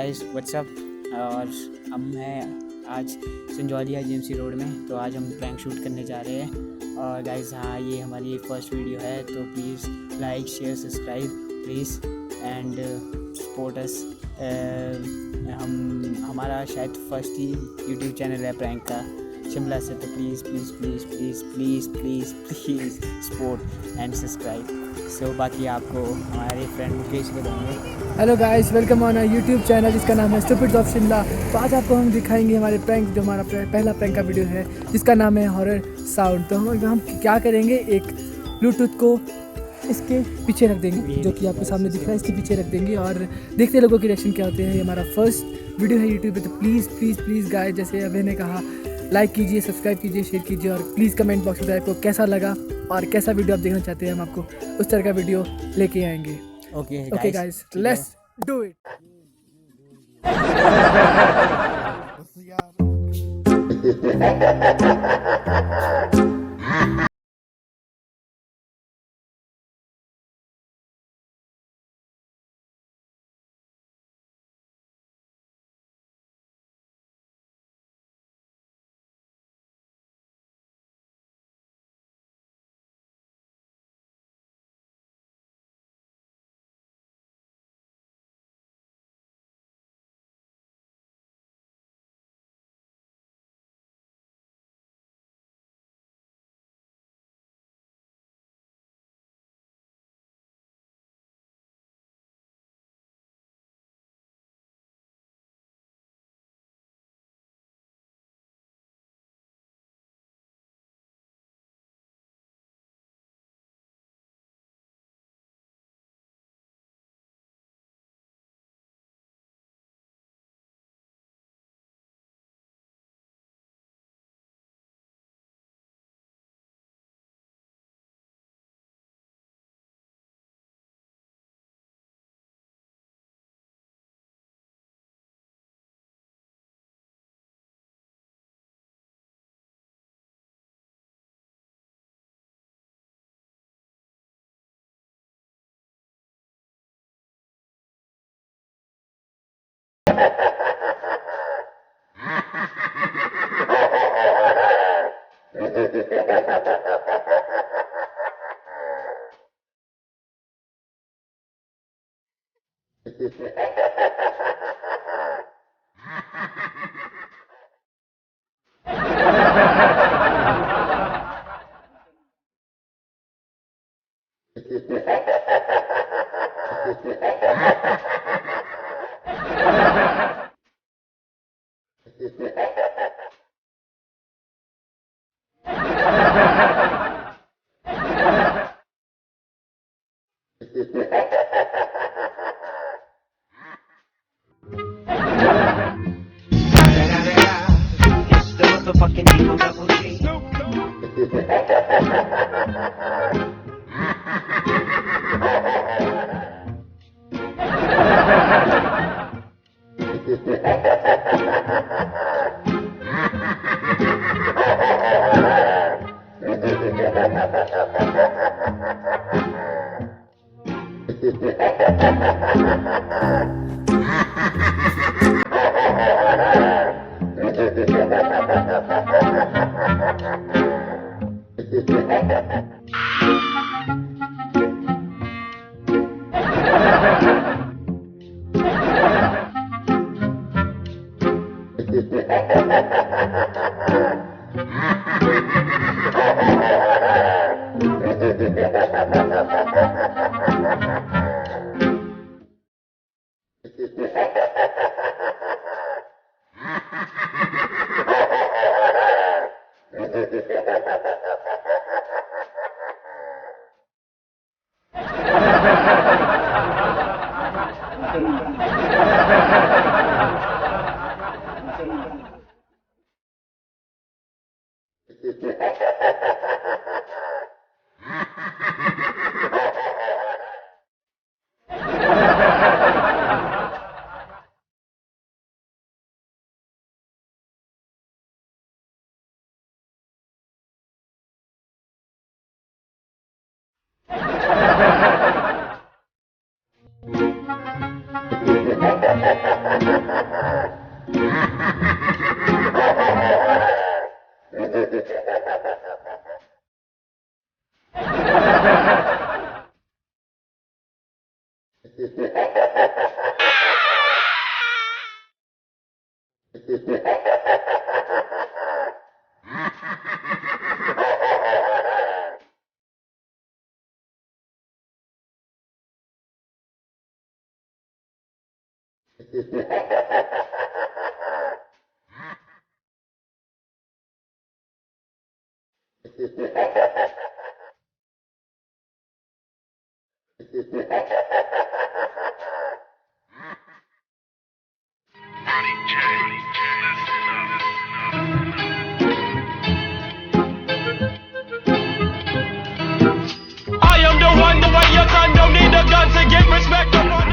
Guys what's up. और हम हैं आज संजौलिया जीएमसी रोड में। तो आज हम प्रैंक शूट करने जा रहे हैं। और गाइस हाँ, ये हमारी फर्स्ट वीडियो है, तो please like share subscribe please and support us. हमारा शायद फर्स्ट ही यूट्यूब चैनल है प्रैंक का शिमला से, तो please please please please please please please support and subscribe. So बाकी आपको हमारे फ्रेंड मुकेश बताएंगे। Hello guys, welcome on our YouTube channel जिसका नाम है स्टूपिड्स ऑफ शिमला। तो आज आपको हम दिखाएंगे हमारे प्रैंक, जो हमारा पहला प्रैंक का वीडियो है जिसका नाम है हॉरर साउंड। तो हम क्या करेंगे, एक ब्लूटूथ को इसके पीछे रख देंगे, जो कि आपके सामने दिख रहा है, इसके पीछे रख देंगे और देखते हैं लोगों के रिएक्शन क्या होते हैं। ये हमारा फर्स्ट वीडियो है यूट्यूब पे, तो प्लीज़ प्लीज़ प्लीज़ गाइस, जैसे अभय ने कहा, लाइक कीजिए, सब्सक्राइब कीजिए, शेयर कीजिए और प्लीज़ कमेंट बॉक्स में आपको कैसा लगा और कैसा वीडियो आप देखना चाहते हैं। हम आपको उस तरह का वीडियो लेके आएंगे। Okay guys, let's do it. It's the motherfucking Eagle Double G. I am the one, the way your son don't need a gun to get respect.